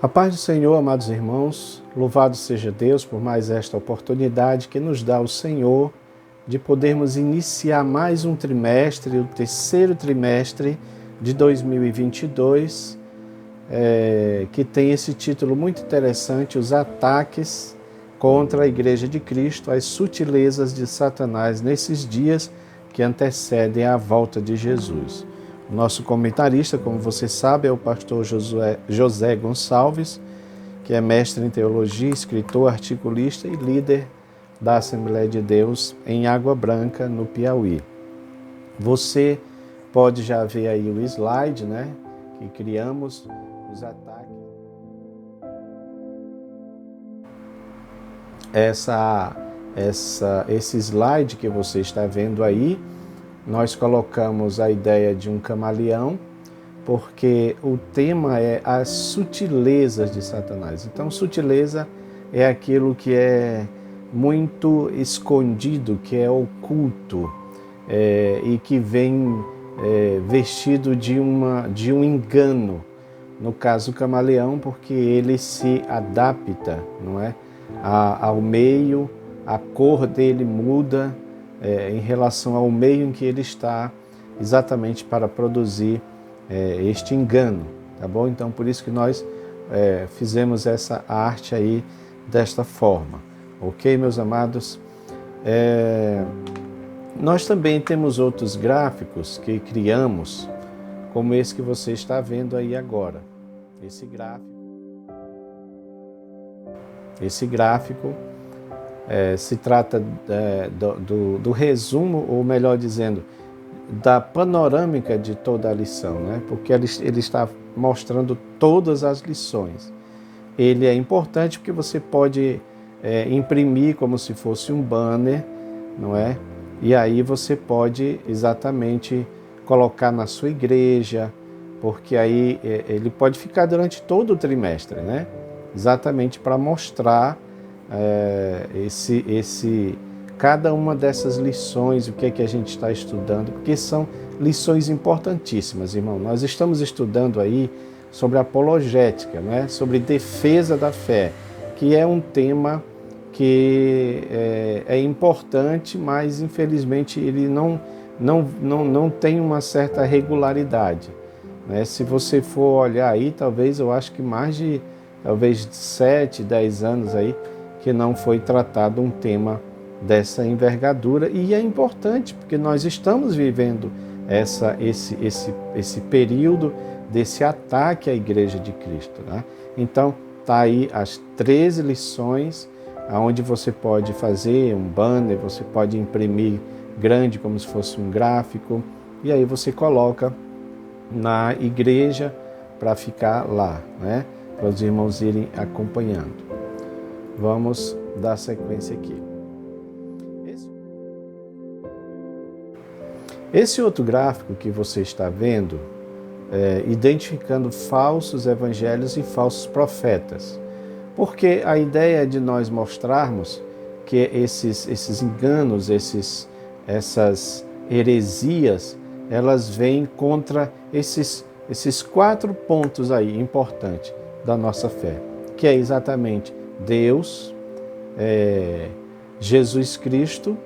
A paz do Senhor, amados irmãos, louvado seja Deus por mais esta oportunidade que nos dá o Senhor de podermos iniciar mais um trimestre, o terceiro trimestre de 2022, que tem esse título muito interessante, Os Ataques contra a Igreja de Cristo, as sutilezas de Satanás nesses dias que antecedem a volta de Jesus. O nosso comentarista, como você sabe, é o pastor José Gonçalves, que é mestre em teologia, escritor, articulista e líder da Assembleia de Deus em Água Branca, no Piauí. Você pode já ver aí o slide, que criamos, os ataques. Esse slide que você está vendo aí, nós colocamos a ideia de um camaleão, porque o tema é as sutilezas de Satanás. Então, sutileza é aquilo que é muito escondido, que é oculto, e que vem vestido de um engano. No caso, o camaleão, porque ele se adapta, não é, ao meio, a cor dele muda, em relação ao meio em que ele está, exatamente para produzir este engano, tá bom? Então, por isso que nós fizemos essa arte aí desta forma, ok, meus amados? Nós também temos outros gráficos que criamos, como esse que você está vendo aí agora. Esse gráfico se trata do resumo, ou melhor dizendo, da panorâmica de toda a lição, porque ele está mostrando todas as lições. Ele é importante porque você pode imprimir como se fosse um banner, não é? E aí você pode exatamente colocar na sua igreja, porque aí ele pode ficar durante todo o trimestre, exatamente para mostrar cada uma dessas lições, o que é que a gente está estudando, porque são lições importantíssimas, irmão. Nós estamos estudando aí sobre apologética, sobre defesa da fé, que é um tema que é importante, mas infelizmente ele não tem uma certa regularidade. Se você for olhar aí, eu acho que mais de 7, 10 anos aí, que não foi tratado um tema dessa envergadura, e é importante porque nós estamos vivendo esse período desse ataque à Igreja de Cristo. Então, está aí as 13 lições, onde você pode fazer um banner, você pode imprimir grande como se fosse um gráfico, e aí você coloca na igreja para ficar lá, para os irmãos irem acompanhando. Vamos dar sequência aqui. Esse outro gráfico que você está vendo, identificando falsos evangelhos e falsos profetas. Porque a ideia é de nós mostrarmos que esses enganos, essas heresias, elas vêm contra esses 4 pontos aí importantes da nossa fé, que é exatamente Deus, Jesus Cristo,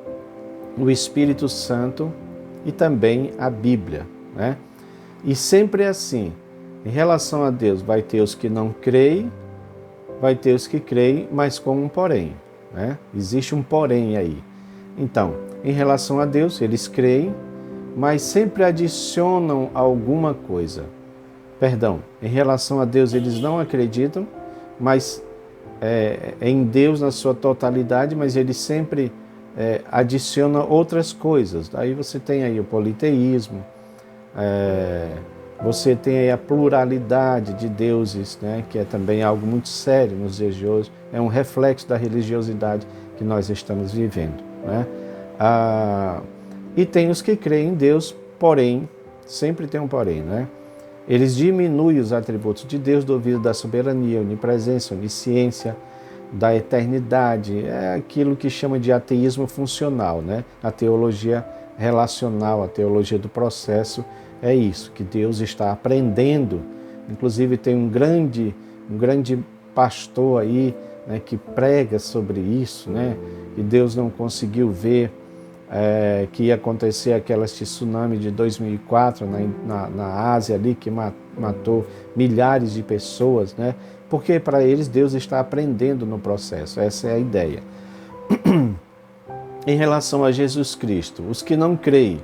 o Espírito Santo e também a Bíblia, E sempre é assim, em relação a Deus, vai ter os que não creem, vai ter os que creem, mas com um porém, Existe um porém aí. Então, em relação a Deus, eles creem, mas sempre adicionam alguma coisa. Perdão, em relação a Deus, eles não acreditam, mas em Deus na sua totalidade, mas ele sempre adiciona outras coisas. Aí você tem aí o politeísmo, você tem aí a pluralidade de deuses, que é também algo muito sério nos dias de hoje, é um reflexo da religiosidade que nós estamos vivendo. E tem os que creem em Deus, porém, sempre tem um porém, Eles diminuem os atributos de Deus devido da soberania, onipresença, onisciência, da eternidade. É aquilo que chama de ateísmo funcional, A teologia relacional, a teologia do processo, é isso, que Deus está aprendendo. Inclusive tem um grande um grande pastor aí, né, que prega sobre isso, né, que Deus não conseguiu ver que ia acontecer aquela tsunami de 2004 na Ásia ali, que matou milhares de pessoas, né, porque para eles Deus está aprendendo no processo, essa é a ideia. Em relação a Jesus Cristo, os que não creem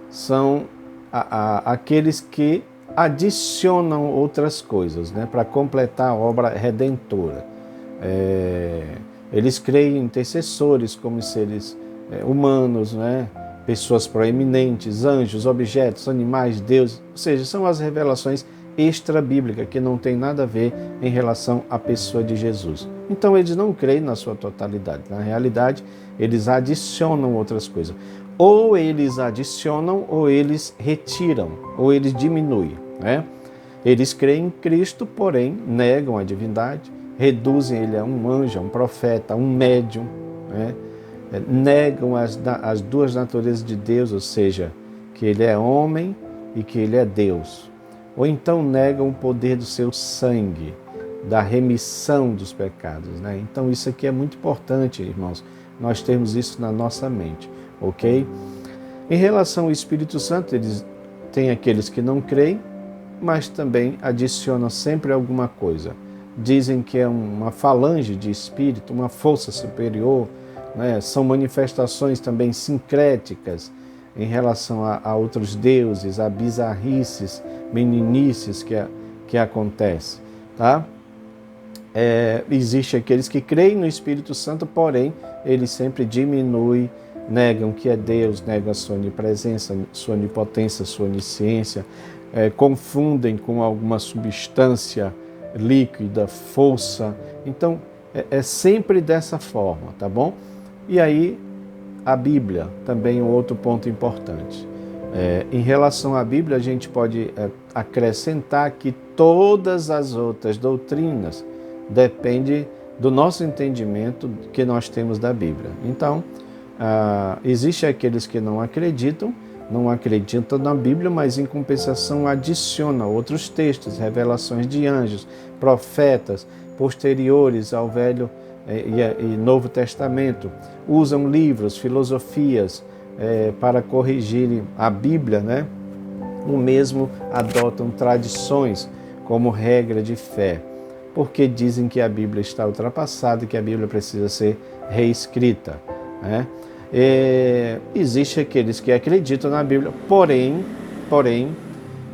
são aqueles que adicionam outras coisas, né, para completar a obra redentora. Eles creem em intercessores como seres humanos, né, pessoas proeminentes, anjos, objetos, animais, deuses, ou seja, são as revelações extra-bíblicas que não tem nada a ver em relação à pessoa de Jesus. Então eles não creem na sua totalidade. Na realidade, eles adicionam outras coisas. Ou eles adicionam, ou eles retiram, ou eles diminuem, né? Eles creem em Cristo, porém negam a divindade, reduzem ele a um anjo, a um profeta, a um médium, né? Negam as duas naturezas de Deus, ou seja, que ele é homem e que ele é Deus. Ou então negam o poder do seu sangue, da remissão dos pecados, né? Então isso aqui é muito importante, irmãos, nós temos isso na nossa mente, ok? Em relação ao Espírito Santo, eles têm aqueles que não creem, mas também adicionam sempre alguma coisa. Dizem que é uma falange de espírito, uma força superior, né? São manifestações também sincréticas em relação a outros deuses, a bizarrices, meninices que acontecem, tá? Existe aqueles que creem no Espírito Santo, porém, eles sempre diminuem, negam que é Deus, negam a sua onipresença, sua onipotência, sua onisciência, confundem com alguma substância líquida, força. Então, é sempre dessa forma, tá bom? E aí, a Bíblia, também um outro ponto importante. Em relação à Bíblia, a gente pode acrescentar que todas as outras doutrinas dependem do nosso entendimento que nós temos da Bíblia. Então, existem aqueles que não acreditam na Bíblia, mas em compensação adicionam outros textos, revelações de anjos, profetas, posteriores ao Velho e Novo Testamento, usam livros, filosofias para corrigirem a Bíblia, né? O mesmo adotam tradições como regra de fé, porque dizem que a Bíblia está ultrapassada e que a Bíblia precisa ser reescrita, né? Existem aqueles que acreditam na Bíblia, porém,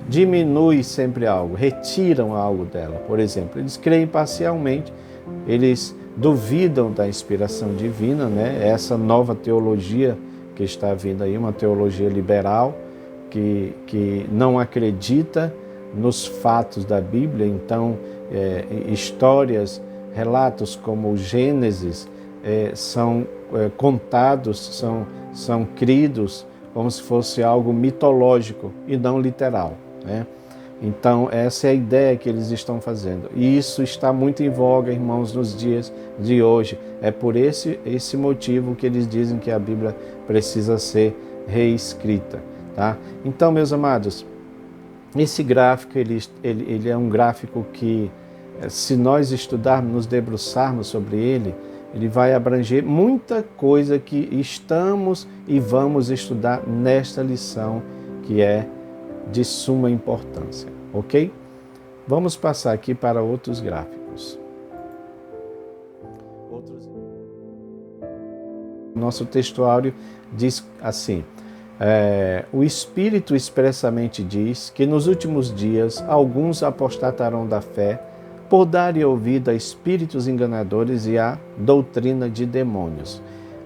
diminuem sempre algo, retiram algo dela. Por exemplo, eles creem parcialmente, eles duvidam da inspiração divina, né? Essa nova teologia que está vindo aí, uma teologia liberal, que não acredita nos fatos da Bíblia. Então, histórias, relatos como o Gênesis são contados, são cridos como se fosse algo mitológico e não literal, né? Então, essa é a ideia que eles estão fazendo. E isso está muito em voga, irmãos, nos dias de hoje. É por esse motivo que eles dizem que a Bíblia precisa ser reescrita, tá? Então, meus amados, esse gráfico, ele é um gráfico que, se nós estudarmos, nos debruçarmos sobre ele vai abranger muita coisa que estamos e vamos estudar nesta lição, que é de suma importância, ok? Vamos passar aqui para outros gráficos. Nosso textuário diz assim: o Espírito expressamente diz que nos últimos dias alguns apostatarão da fé por darem ouvido a espíritos enganadores e à doutrina de demônios.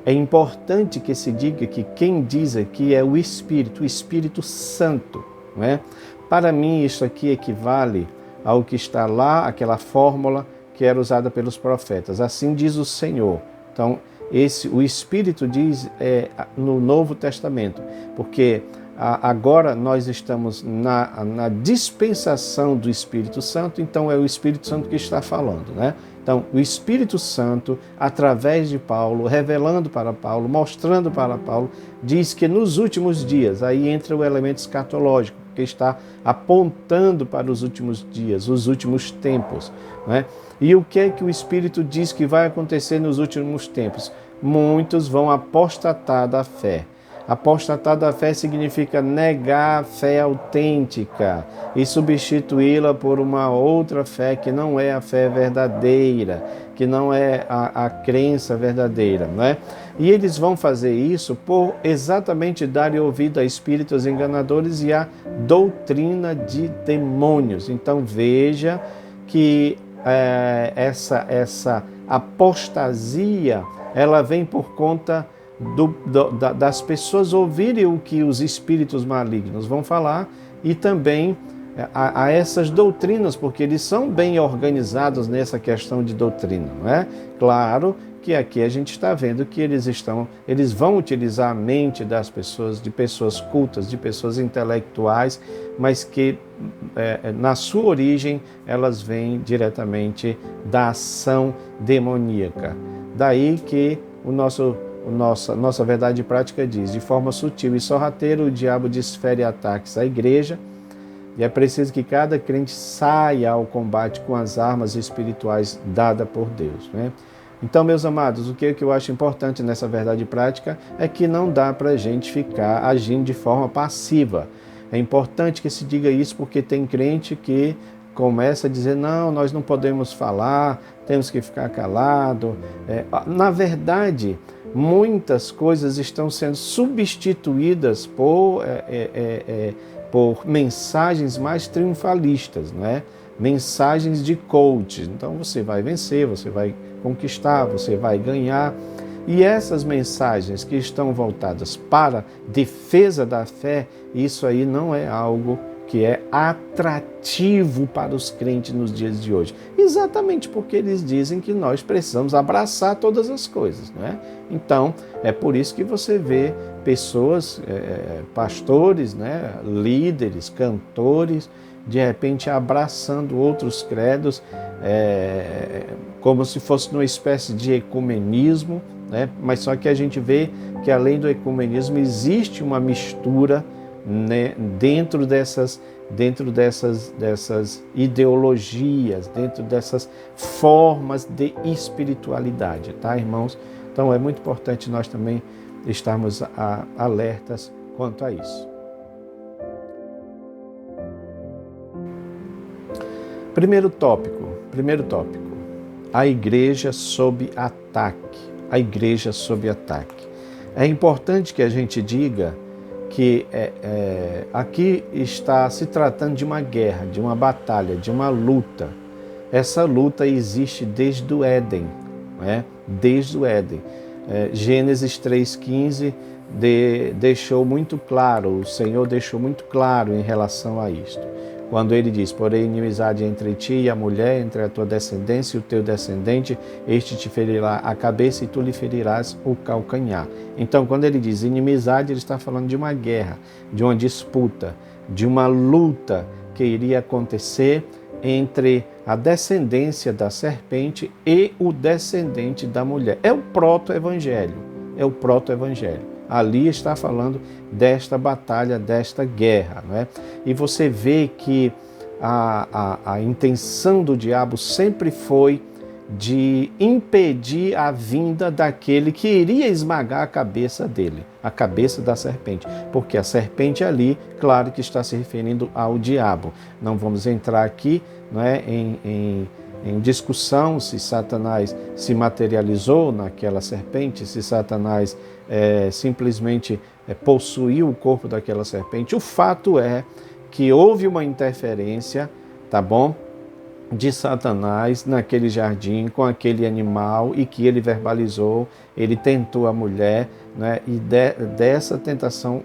É importante que se diga que quem diz aqui é o Espírito Santo, não é? Para mim, isso aqui equivale ao que está lá, aquela fórmula que era usada pelos profetas. Assim diz o Senhor. Então, o Espírito diz no Novo Testamento, porque agora nós estamos na dispensação do Espírito Santo, então é o Espírito Santo que está falando, né? Então, o Espírito Santo, através de Paulo, revelando para Paulo, mostrando para Paulo, diz que nos últimos dias, aí entra o elemento escatológico, porque está apontando para os últimos dias, os últimos tempos, né? E o que é que o Espírito diz que vai acontecer nos últimos tempos? Muitos vão apostatar da fé. Apostatar da fé significa negar a fé autêntica e substituí-la por uma outra fé que não é a fé verdadeira, que não é a crença verdadeira, não é? E eles vão fazer isso por exatamente dar ouvido a espíritos enganadores e a doutrina de demônios. Então veja que essa apostasia, ela vem por conta das pessoas ouvirem o que os espíritos malignos vão falar e também a essas doutrinas, porque eles são bem organizados nessa questão de doutrina, não é? Claro que aqui a gente está vendo que eles vão utilizar a mente das pessoas, de pessoas cultas, de pessoas intelectuais, mas que na sua origem elas vêm diretamente da ação demoníaca. Daí que nossa verdade prática diz: de forma sutil e sorrateira o diabo desfere ataques à igreja, e é preciso que cada crente saia ao combate com as armas espirituais dadas por Deus, né? Então, meus amados, o que eu acho importante nessa verdade prática é que não dá para a gente ficar agindo de forma passiva. É importante que se diga isso, porque tem crente que começa a dizer: não, nós não podemos falar, temos que ficar calado. Na verdade, muitas coisas estão sendo substituídas por mensagens mais triunfalistas, não é? Mensagens de coach. Então você vai vencer, você vai conquistar, você vai ganhar. E essas mensagens que estão voltadas para defesa da fé, isso aí não é algo que é atrativo para os crentes nos dias de hoje. Exatamente porque eles dizem que nós precisamos abraçar todas as coisas, não é? Então, é por isso que você vê pessoas, pastores, né, líderes, cantores, de repente abraçando outros credos, como se fosse uma espécie de ecumenismo, né? Mas só que a gente vê que além do ecumenismo existe uma mistura, né, dentro dessas ideologias, dentro dessas formas de espiritualidade, tá, irmãos? Então é muito importante nós também estarmos alertas quanto a isso. Primeiro tópico, a igreja sob ataque, a igreja sob ataque. É importante que a gente diga que aqui está se tratando de uma guerra, de uma batalha, de uma luta. Essa luta existe desde o Éden, né? Desde o Éden. Gênesis 3,15 deixou muito claro, o Senhor deixou muito claro em relação a isto. Quando ele diz: porém inimizade entre ti e a mulher, entre a tua descendência e o teu descendente, este te ferirá a cabeça e tu lhe ferirás o calcanhar. Então, quando ele diz inimizade, ele está falando de uma guerra, de uma disputa, de uma luta que iria acontecer entre a descendência da serpente e o descendente da mulher. É o proto-evangelho, Ali está falando desta batalha, desta guerra, não é? E você vê que a intenção do diabo sempre foi de impedir a vinda daquele que iria esmagar a cabeça dele, a cabeça da serpente, porque a serpente ali, claro que está se referindo ao diabo. Não vamos entrar aqui, não é, em discussão se Satanás se materializou naquela serpente, se Satanás simplesmente possuiu o corpo daquela serpente. O fato é que houve uma interferência, tá bom, de Satanás naquele jardim com aquele animal e que ele verbalizou, ele tentou a mulher, né? E dessa tentação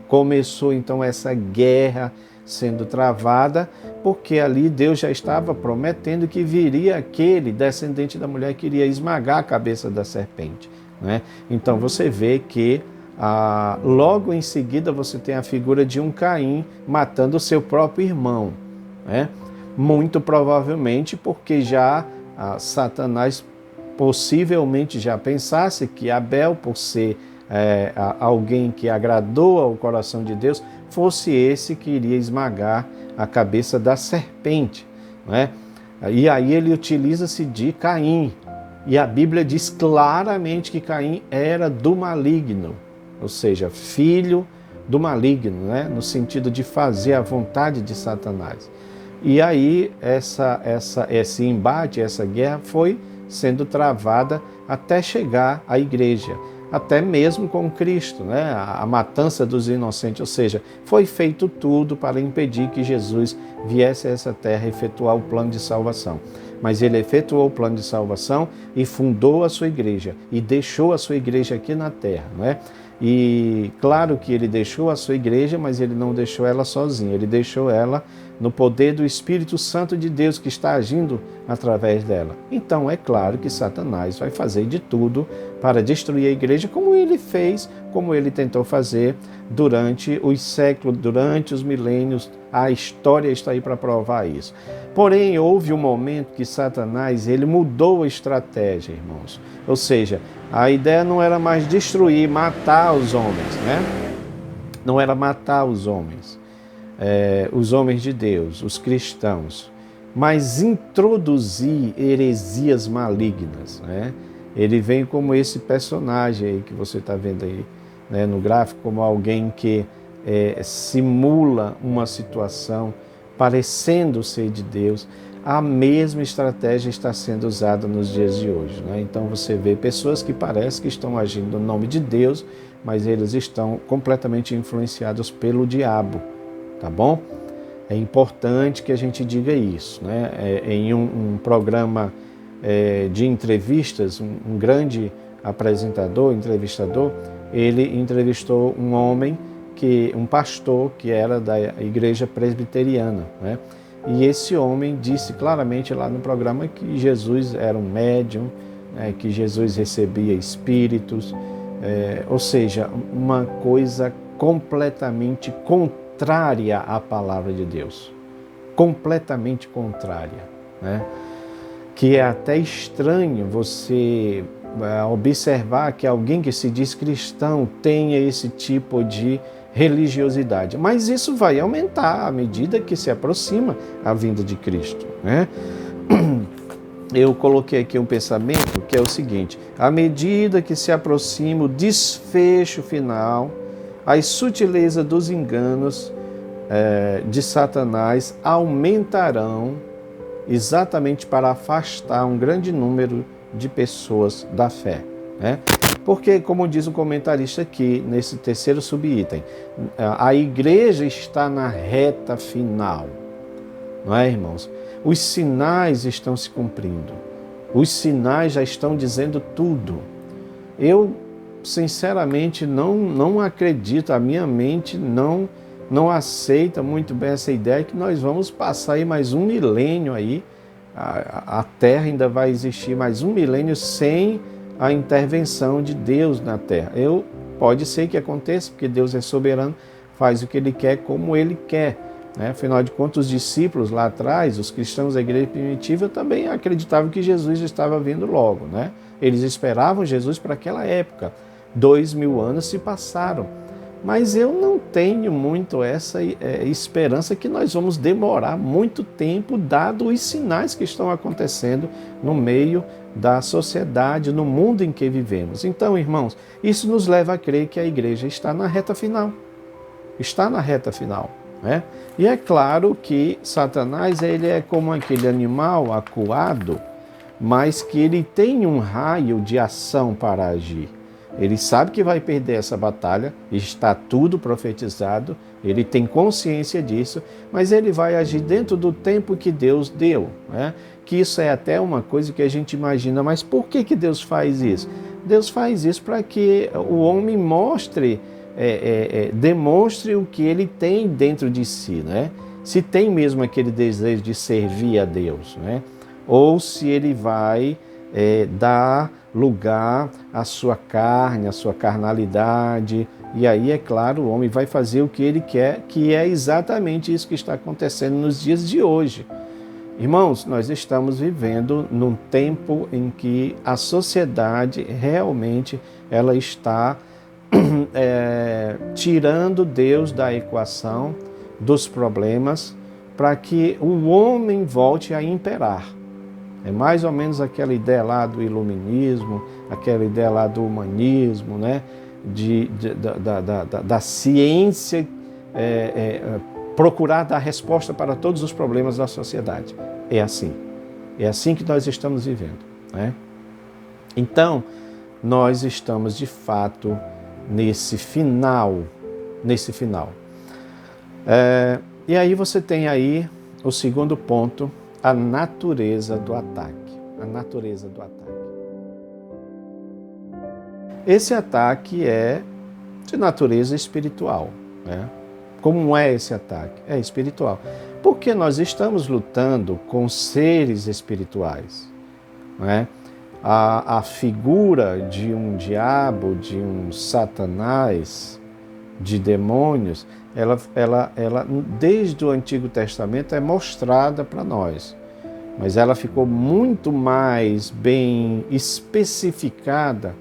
começou então essa guerra sendo travada, porque ali Deus já estava prometendo que viria aquele descendente da mulher que iria esmagar a cabeça da serpente, né? Então você vê que logo em seguida você tem a figura de um Caim matando o seu próprio irmão, né? Muito provavelmente porque já Satanás possivelmente já pensasse que Abel, por ser alguém que agradou ao coração de Deus, fosse esse que iria esmagar a cabeça da serpente, não é? E aí ele utiliza-se de Caim, e a Bíblia diz claramente que Caim era do maligno, ou seja, filho do maligno, né? No sentido de fazer a vontade de Satanás. E aí esse embate, essa guerra foi sendo travada até chegar à igreja, até mesmo com Cristo, né? A matança dos inocentes, ou seja, foi feito tudo para impedir que Jesus viesse a essa terra efetuar o plano de salvação. Mas ele efetuou o plano de salvação e fundou a sua igreja e deixou a sua igreja aqui na terra, não é? E claro que ele deixou a sua igreja, mas ele não deixou ela sozinha, ele deixou ela no poder do Espírito Santo de Deus que está agindo através dela. Então é claro que Satanás vai fazer de tudo para destruir a igreja, como ele fez, como ele tentou fazer durante os séculos, durante os milênios. A história está aí para provar isso. Porém, houve um momento que Satanás ele mudou a estratégia, irmãos. Ou seja, a ideia não era mais destruir, matar os homens, né? Não era matar os homens de Deus, os cristãos, mas introduzir heresias malignas, né? Ele vem como esse personagem aí que você está vendo aí, né, no gráfico, como alguém que simula uma situação parecendo ser de Deus. A mesma estratégia está sendo usada nos dias de hoje, né? Então você vê pessoas que parecem que estão agindo no nome de Deus, mas eles estão completamente influenciados pelo diabo, tá bom? É importante que a gente diga isso, né? Em um programa de entrevistas, um grande apresentador, entrevistador, ele entrevistou um homem, um pastor que era da igreja presbiteriana, né? E esse homem disse claramente lá no programa que Jesus era um médium, né? Que Jesus recebia espíritos, ou seja, uma coisa completamente contrária à palavra de Deus, completamente contrária, né? Que é até estranho você observar que alguém que se diz cristão tenha esse tipo de religiosidade. Mas isso vai aumentar à medida que se aproxima a vinda de Cristo, né? Eu coloquei aqui um pensamento que é o seguinte: à medida que se aproxima o desfecho final, as sutilezas dos enganos de Satanás aumentarão exatamente para afastar um grande número de pessoas da fé, né? Porque, como diz o comentarista aqui, nesse terceiro subitem, a igreja está na reta final, não é, irmãos? Os sinais estão se cumprindo, os sinais já estão dizendo tudo. Eu, sinceramente, não acredito, a minha mente não aceita muito bem essa ideia que nós vamos passar aí mais um milênio aí, a Terra ainda vai existir mais um milênio sem a intervenção de Deus na Terra. Pode ser que aconteça, porque Deus é soberano, faz o que Ele quer, como Ele quer, né? Afinal de contas, os discípulos lá atrás, os cristãos da igreja primitiva, também acreditavam que Jesus estava vindo logo, né? Eles esperavam Jesus para aquela época. 2000 anos se passaram. Mas eu não tenho muito essa esperança que nós vamos demorar muito tempo, dado os sinais que estão acontecendo no meio da sociedade, no mundo em que vivemos. Então, irmãos, isso nos leva a crer que a igreja está na reta final. Está na reta final, né? E é claro que Satanás ele é como aquele animal acuado, mas que ele tem um raio de ação para agir. Ele sabe que vai perder essa batalha, está tudo profetizado, ele tem consciência disso, mas ele vai agir dentro do tempo que Deus deu, né? Que isso é até uma coisa que a gente imagina, mas por que Deus faz isso? Deus faz isso para que o homem demonstre o que ele tem dentro de si, né? Se tem mesmo aquele desejo de servir a Deus, né? Ou se ele vai dar lugar à sua carne, à sua carnalidade, e aí, é claro, o homem vai fazer o que ele quer, que é exatamente isso que está acontecendo nos dias de hoje. Irmãos, nós estamos vivendo num tempo em que a sociedade realmente ela está tirando Deus da equação dos problemas para que o homem volte a imperar. É mais ou menos aquela ideia lá do iluminismo, aquela ideia lá do humanismo, né? Da ciência procurar dar resposta para todos os problemas da sociedade. É assim que nós estamos vivendo, né? Então, nós estamos de fato nesse final. E aí você tem aí o segundo ponto, a natureza do ataque. A natureza do ataque. Esse ataque é de natureza espiritual, né? Como é esse ataque? É espiritual. Porque nós estamos lutando com seres espirituais, né? A figura de um diabo, de um Satanás, de demônios, ela desde o Antigo Testamento é mostrada para nós. Mas ela ficou muito mais bem especificada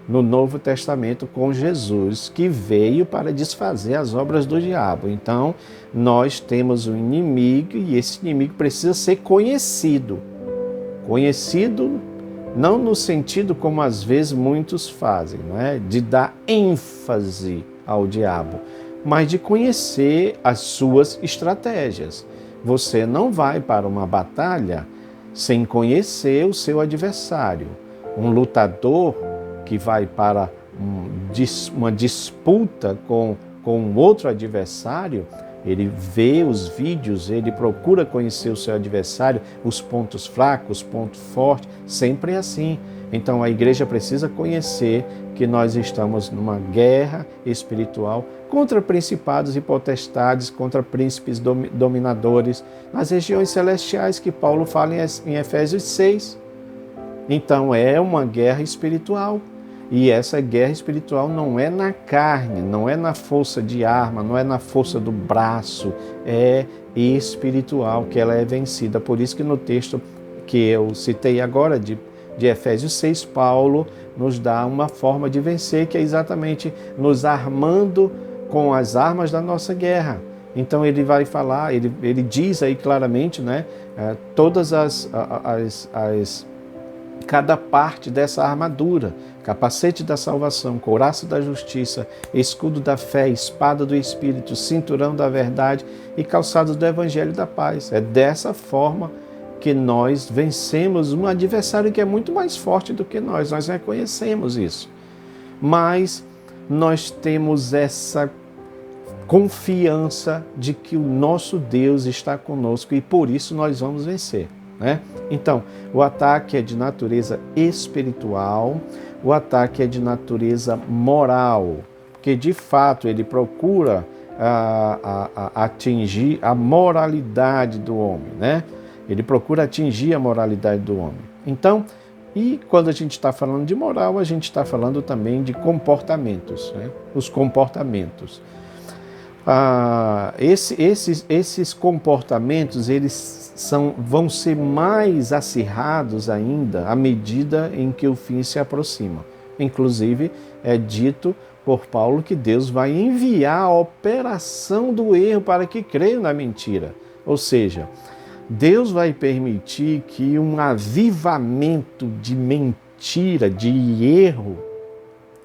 no Novo Testamento com Jesus, que veio para desfazer as obras do diabo. Então, nós temos um inimigo e esse inimigo precisa ser conhecido. Conhecido não no sentido como às vezes muitos fazem, não é? De dar ênfase ao diabo, mas de conhecer as suas estratégias. Você não vai para uma batalha sem conhecer o seu adversário. Um lutador que vai para uma disputa com outro adversário, ele vê os vídeos, ele procura conhecer o seu adversário, os pontos fracos, os pontos fortes, sempre é assim. Então a igreja precisa conhecer que nós estamos numa guerra espiritual contra principados e potestades, contra príncipes dominadores, nas regiões celestiais que Paulo fala em Efésios 6. Então é uma guerra espiritual. E essa guerra espiritual não é na carne, não é na força de arma, não é na força do braço, é espiritual que ela é vencida. Por isso que no texto que eu citei agora, de Efésios 6, Paulo nos dá uma forma de vencer, que é exatamente nos armando com as armas da nossa guerra. Então ele vai falar, ele diz aí claramente, né, todas cada parte dessa armadura: capacete da salvação, couraça da justiça, escudo da fé, espada do Espírito, cinturão da verdade e calçados do Evangelho da paz. É dessa forma que nós vencemos um adversário que é muito mais forte do que nós reconhecemos isso. Mas nós temos essa confiança de que o nosso Deus está conosco e por isso nós vamos vencer, né? Então, o ataque é de natureza espiritual, o ataque é de natureza moral, porque de fato ele procura atingir a moralidade do homem, né? Ele procura atingir a moralidade do homem. Então, e quando a gente está falando de moral, a gente está falando também de comportamentos, né? Os comportamentos. Esses comportamentos, eles vão ser mais acirrados ainda à medida em que o fim se aproxima. Inclusive, é dito por Paulo que Deus vai enviar a operação do erro para que creiam na mentira. Ou seja, Deus vai permitir que um avivamento de mentira, de erro,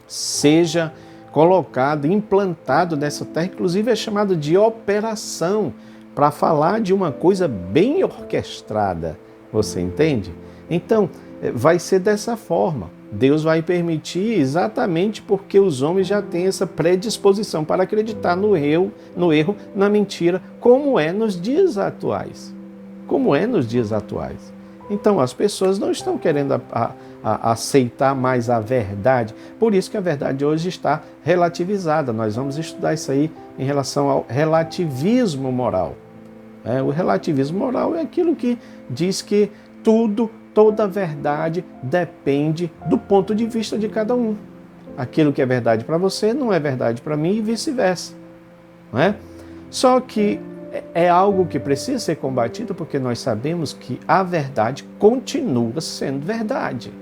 seja colocado, implantado nessa terra, inclusive é chamado de operação, para falar de uma coisa bem orquestrada, você entende? Então, vai ser dessa forma. Deus vai permitir exatamente porque os homens já têm essa predisposição para acreditar no erro, na mentira, como é nos dias atuais. Então, as pessoas não estão querendo aceitar mais a verdade. Por isso que a verdade hoje está relativizada. Nós vamos estudar isso aí em relação ao relativismo moral. O relativismo moral é aquilo que diz que toda verdade depende do ponto de vista de cada um. Aquilo que é verdade para você não é verdade para mim e vice-versa. Não é? Só que é algo que precisa ser combatido porque nós sabemos que a verdade continua sendo verdade,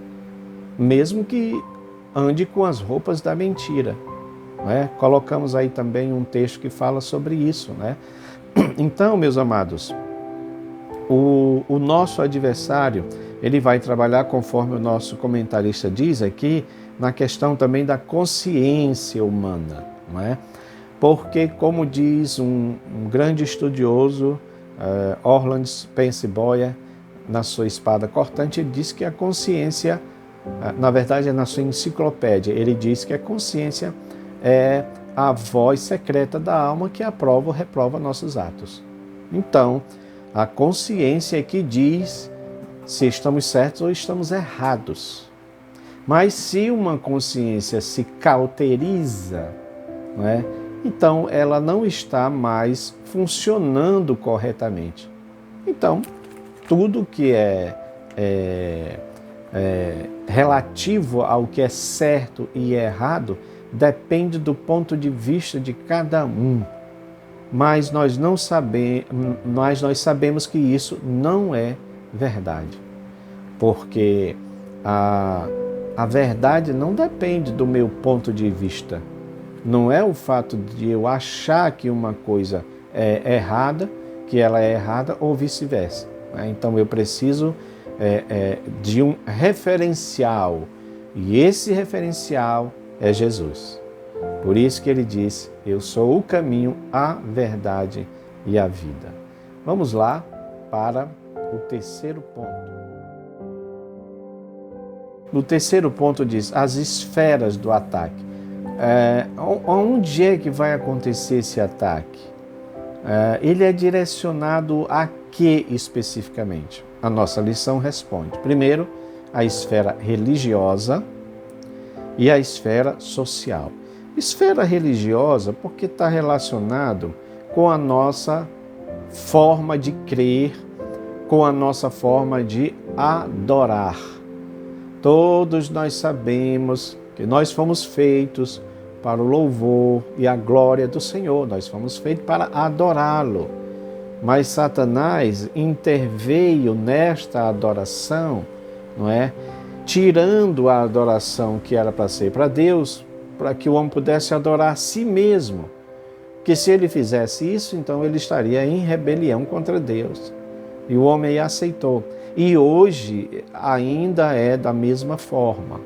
mesmo que ande com as roupas da mentira. não é? Colocamos aí também um texto que fala sobre isso, né? Então, meus amados, o nosso adversário, ele vai trabalhar, conforme o nosso comentarista diz aqui, na questão também da consciência humana, não é? Porque, como diz um grande estudioso, Orland Spence Boyer, na sua Espada Cortante, ele diz que a consciência, na verdade é na sua enciclopédia, ele diz que a consciência é a voz secreta da alma que aprova ou reprova nossos atos. Então, a consciência é que diz se estamos certos ou estamos errados. Mas se uma consciência se cauteriza, não é? Então ela não está mais funcionando corretamente. Então, tudo que é relativo ao que é certo e errado depende do ponto de vista de cada um. Mas nós sabemos que isso não é verdade. Porque a verdade não depende do meu ponto de vista. Não é o fato de eu achar que uma coisa é errada, que ela é errada, ou vice-versa. Então eu preciso de um referencial. E esse referencial é Jesus. Por isso que ele diz, eu sou o caminho, a verdade e a vida. Vamos lá para o terceiro ponto. No terceiro ponto diz, as esferas do ataque. Onde é que vai acontecer esse ataque? Ele é direcionado a que especificamente? A nossa lição responde. Primeiro, a esfera religiosa e a esfera social. Esfera religiosa porque está relacionado com a nossa forma de crer, com a nossa forma de adorar. Todos nós sabemos que nós fomos feitos para o louvor e a glória do Senhor. Nós fomos feitos para adorá-lo. Mas Satanás interveio nesta adoração, não é? Tirando a adoração que era para ser para Deus, para que o homem pudesse adorar a si mesmo. Que se ele fizesse isso, então ele estaria em rebelião contra Deus. E o homem aceitou. E hoje ainda é da mesma forma.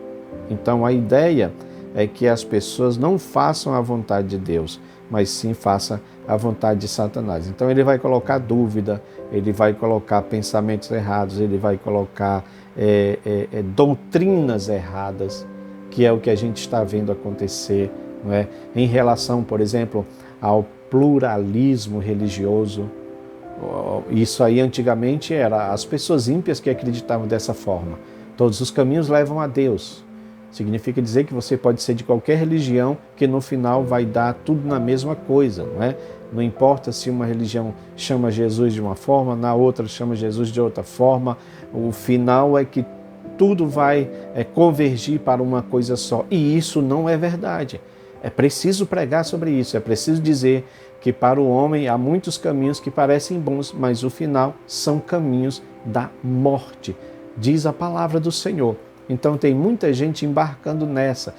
Então a ideia é que as pessoas não façam a vontade de Deus, mas sim façam a vontade de Satanás. Então ele vai colocar dúvida, ele vai colocar pensamentos errados, ele vai colocar doutrinas erradas, que é o que a gente está vendo acontecer, não é? Em relação, por exemplo, ao pluralismo religioso. Isso aí antigamente era as pessoas ímpias que acreditavam dessa forma. Todos os caminhos levam a Deus. Significa dizer que você pode ser de qualquer religião, que no final vai dar tudo na mesma coisa, não é? Não importa se uma religião chama Jesus de uma forma, na outra chama Jesus de outra forma, o final é que tudo vai convergir para uma coisa só. E isso não é verdade. É preciso pregar sobre isso, é preciso dizer que para o homem há muitos caminhos que parecem bons, mas o final são caminhos da morte, diz a palavra do Senhor. Então tem muita gente embarcando nessa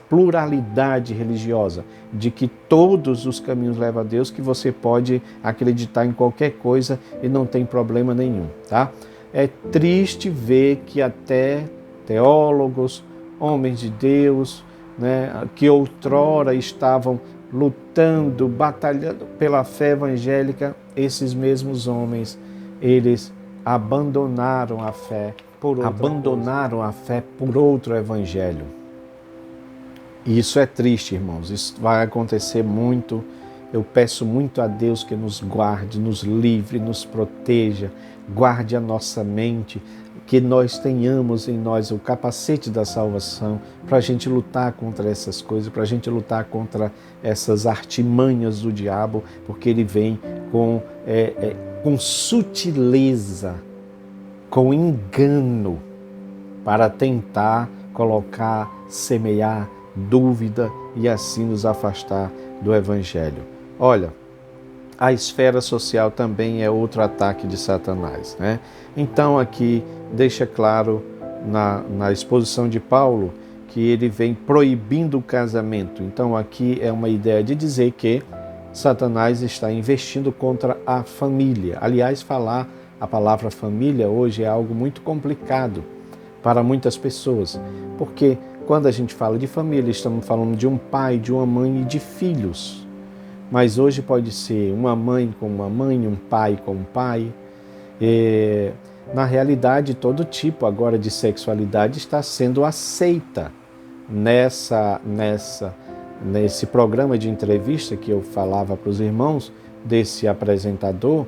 pluralidade religiosa, de que todos os caminhos levam a Deus, que você pode acreditar em qualquer coisa e não tem problema nenhum, tá? É triste ver que até teólogos, homens de Deus, né, que outrora estavam lutando, batalhando pela fé evangélica, esses mesmos homens, eles abandonaram a fé por outro evangelho. E isso é triste, irmãos. Isso vai acontecer muito. Eu peço muito a Deus que nos guarde, nos livre, nos proteja, guarde a nossa mente, que nós tenhamos em nós o capacete da salvação para a gente lutar contra essas coisas, para a gente lutar contra essas artimanhas do diabo, porque ele vem com sutileza, com engano, para tentar colocar, semear dúvida e assim nos afastar do Evangelho. Olha, a esfera social também é outro ataque de Satanás, né? Então aqui deixa claro na exposição de Paulo que ele vem proibindo o casamento. Então aqui é uma ideia de dizer que Satanás está investindo contra a família. Aliás, falar a palavra família hoje é algo muito complicado para muitas pessoas, porque quando a gente fala de família, estamos falando de um pai, de uma mãe e de filhos. Mas hoje pode ser uma mãe com uma mãe, um pai com um pai. Na realidade, todo tipo agora de sexualidade está sendo aceita nesse programa de entrevista que eu falava para os irmãos, desse apresentador.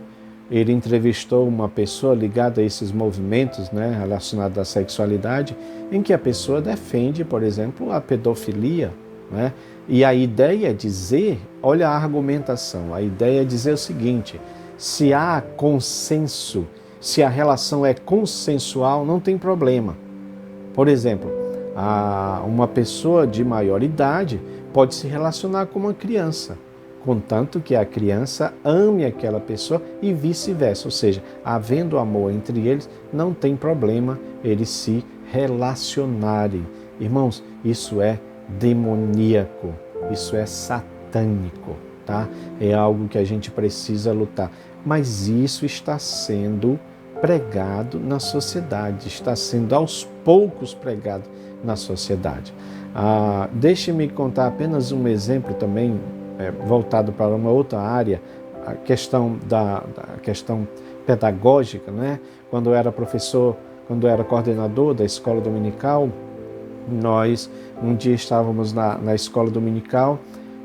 Ele entrevistou uma pessoa ligada a esses movimentos, né, relacionados à sexualidade, em que a pessoa defende, por exemplo, a pedofilia, né? E a ideia é dizer, olha a argumentação, a ideia é dizer o seguinte: se há consenso, se a relação é consensual, não tem problema. Por exemplo, uma pessoa de maior idade pode se relacionar com uma criança, contanto que a criança ame aquela pessoa e vice-versa. Ou seja, havendo amor entre eles, não tem problema eles se relacionarem. Irmãos, isso é demoníaco, isso é satânico, tá? É algo que a gente precisa lutar. Mas isso está sendo pregado na sociedade, está sendo aos poucos pregado na sociedade. Deixe-me contar apenas um exemplo também, voltado para uma outra área, a questão da questão pedagógica, né? Quando eu era professor, quando eu era coordenador da escola dominical, nós um dia estávamos na escola dominical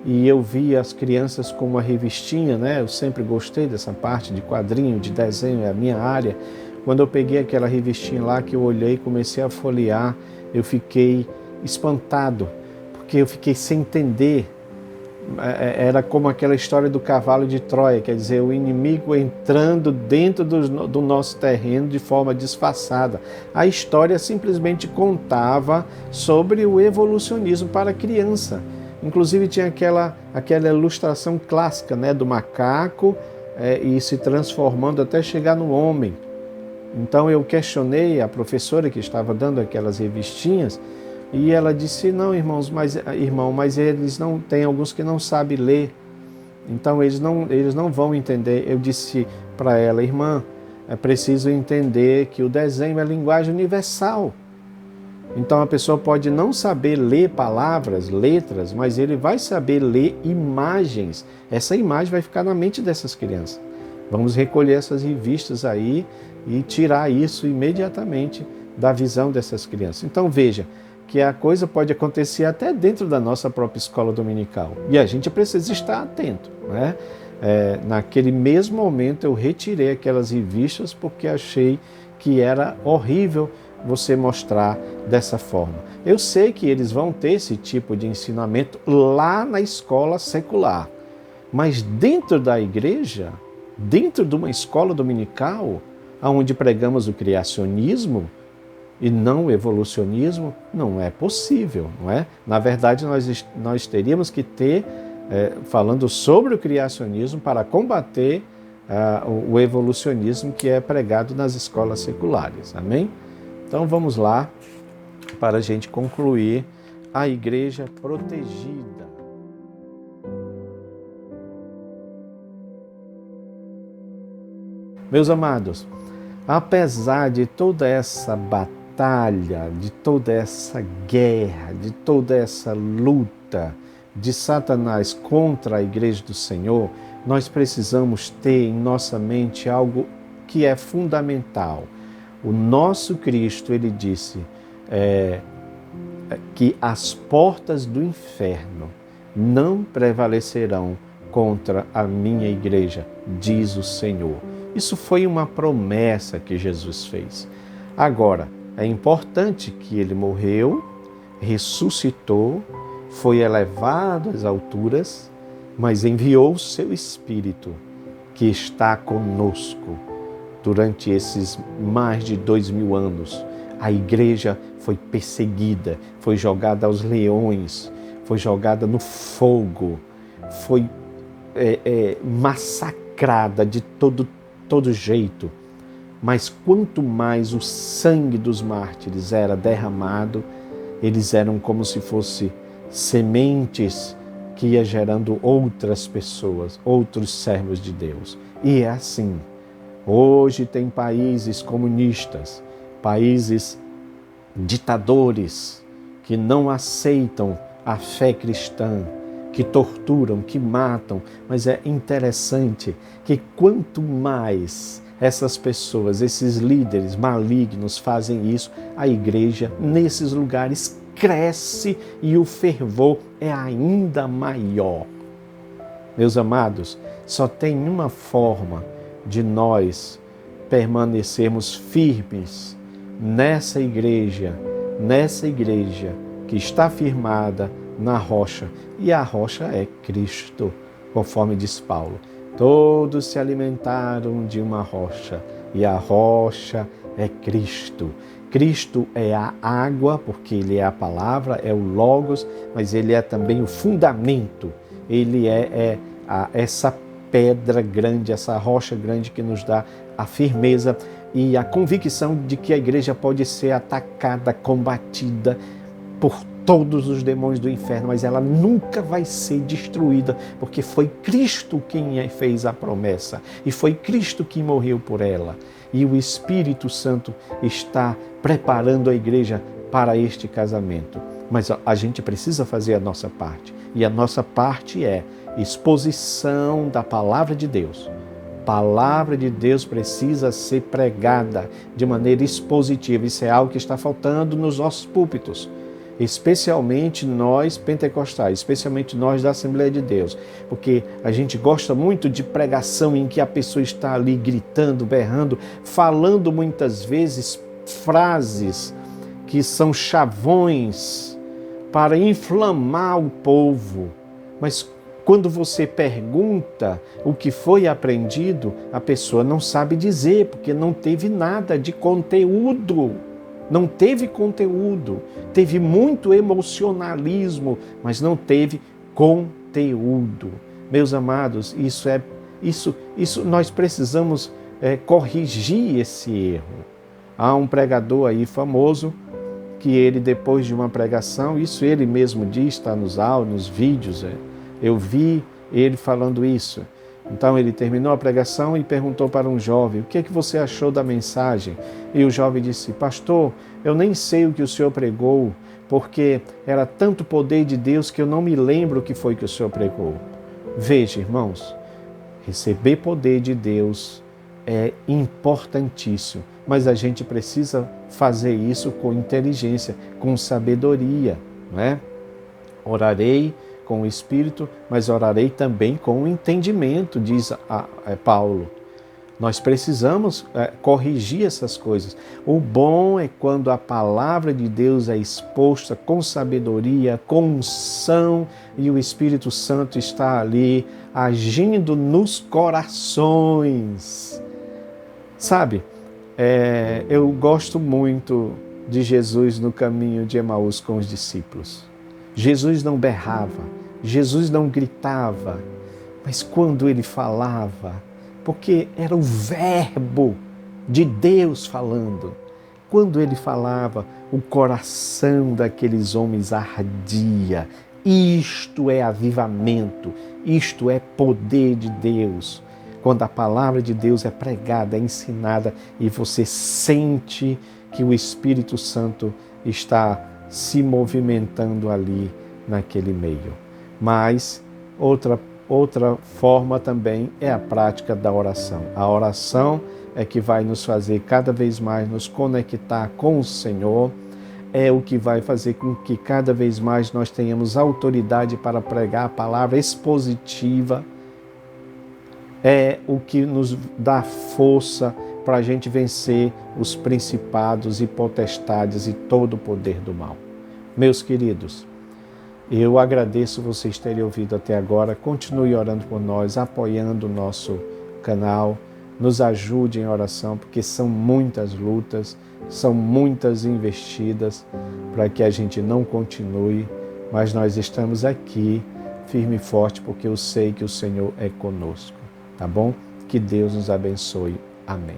e eu vi as crianças com uma revistinha, né? Eu sempre gostei dessa parte de quadrinho, de desenho, é a minha área. Quando eu peguei aquela revistinha lá, que eu olhei e comecei a folhear, eu fiquei espantado, porque eu fiquei sem entender. Era como aquela história do cavalo de Troia, quer dizer, o inimigo entrando dentro do nosso terreno de forma disfarçada. A história simplesmente contava sobre o evolucionismo para a criança. Inclusive tinha aquela ilustração clássica, né, do macaco e se transformando até chegar no homem. Então eu questionei a professora que estava dando aquelas revistinhas e ela disse: não, mas eles não, tem alguns que não sabem ler, então eles não vão entender. Eu disse para ela: irmã, é preciso entender que o desenho é linguagem universal. Então a pessoa pode não saber ler palavras, letras, mas ele vai saber ler imagens. Essa imagem vai ficar na mente dessas crianças. Vamos recolher essas revistas aí e tirar isso imediatamente da visão dessas crianças. Então veja que a coisa pode acontecer até dentro da nossa própria escola dominical. E a gente precisa estar atento, né? Naquele mesmo momento eu retirei aquelas revistas porque achei que era horrível você mostrar dessa forma. Eu sei que eles vão ter esse tipo de ensinamento lá na escola secular, mas dentro da igreja, dentro de uma escola dominical, onde pregamos o criacionismo e não o evolucionismo, não é possível, não é? Na verdade, nós teríamos que ter, falando sobre o criacionismo, para combater o evolucionismo que é pregado nas escolas seculares, amém? Então vamos lá, para a gente concluir a igreja protegida. Meus amados, apesar de toda essa batalha, de toda essa guerra, de toda essa luta de Satanás contra a igreja do Senhor, nós precisamos ter em nossa mente algo que é fundamental. O nosso Cristo, ele disse que as portas do inferno não prevalecerão contra a minha igreja, diz o Senhor. Isso foi uma promessa que Jesus fez. Agora, é importante que ele morreu, ressuscitou, foi elevado às alturas, mas enviou o seu Espírito, que está conosco durante esses mais de 2000 anos. A igreja foi perseguida, foi jogada aos leões, foi jogada no fogo, foi massacrada de todo jeito. Mas quanto mais o sangue dos mártires era derramado, Eles eram como se fossem sementes que ia gerando outras pessoas, outros servos de Deus. E é assim. Hoje tem países comunistas, países ditadores que não aceitam a fé cristã, que torturam, que matam. Mas é interessante que quanto mais essas pessoas, esses líderes malignos fazem isso, a igreja nesses lugares cresce e o fervor é ainda maior. Meus amados, só tem uma forma de nós permanecermos firmes nessa igreja que está firmada na rocha. E a rocha é Cristo, conforme diz Paulo. Todos se alimentaram de uma rocha, e a rocha é Cristo. Cristo é a água, porque Ele é a palavra, é o Logos, mas Ele é também o fundamento. Ele é essa pedra grande, essa rocha grande que nos dá a firmeza e a convicção de que a igreja pode ser atacada, combatida por todos os demônios do inferno, mas ela nunca vai ser destruída, porque foi Cristo quem fez a promessa e foi Cristo que morreu por ela. E o Espírito Santo está preparando a igreja para este casamento. Mas a gente precisa fazer a nossa parte. E a nossa parte é exposição da palavra de Deus. A palavra de Deus precisa ser pregada de maneira expositiva. Isso é algo que está faltando nos nossos púlpitos. Especialmente nós pentecostais, especialmente nós da Assembleia de Deus, porque a gente gosta muito de pregação em que a pessoa está ali gritando, berrando, falando muitas vezes frases que são chavões para inflamar o povo. Mas quando você pergunta o que foi aprendido, a pessoa não sabe dizer, porque não teve nada de conteúdo. Não teve conteúdo, teve muito emocionalismo, mas não teve conteúdo. Meus amados, isso nós precisamos corrigir esse erro. Há um pregador aí famoso que ele, depois de uma pregação, isso ele mesmo diz, está nos áudios, nos vídeos, eu vi ele falando isso. Então ele terminou a pregação e perguntou para um jovem: o que é que você achou da mensagem? E o jovem disse: pastor, eu nem sei o que o senhor pregou, porque era tanto poder de Deus que eu não me lembro o que foi que o senhor pregou. Veja, irmãos, receber poder de Deus é importantíssimo, mas a gente precisa fazer isso com inteligência, com sabedoria, não é? Orarei com o Espírito, mas orarei também com o entendimento, diz Paulo. Nós precisamos corrigir essas coisas. O bom é quando a palavra de Deus é exposta com sabedoria, com unção, e o Espírito Santo está ali agindo nos corações. Sabe, eu gosto muito de Jesus no caminho de Emaús com os discípulos. Jesus não berrava, Jesus não gritava, mas quando ele falava, porque era o verbo de Deus falando, quando ele falava, o coração daqueles homens ardia. Isto é avivamento, isto é poder de Deus. Quando a palavra de Deus é pregada, é ensinada e você sente que o Espírito Santo está se movimentando ali naquele meio. Mas outra forma também é a prática da oração. A oração é que vai nos fazer cada vez mais nos conectar com o Senhor, é o que vai fazer com que cada vez mais nós tenhamos autoridade para pregar a palavra expositiva, é o que nos dá força para a gente vencer os principados e potestades e todo o poder do mal. Meus queridos, eu agradeço vocês terem ouvido até agora. Continue orando por nós, apoiando o nosso canal. Nos ajude em oração, porque são muitas lutas, são muitas investidas para que a gente não continue. Mas nós estamos aqui, firme e forte, porque eu sei que o Senhor é conosco. Tá bom? Que Deus nos abençoe. Amém.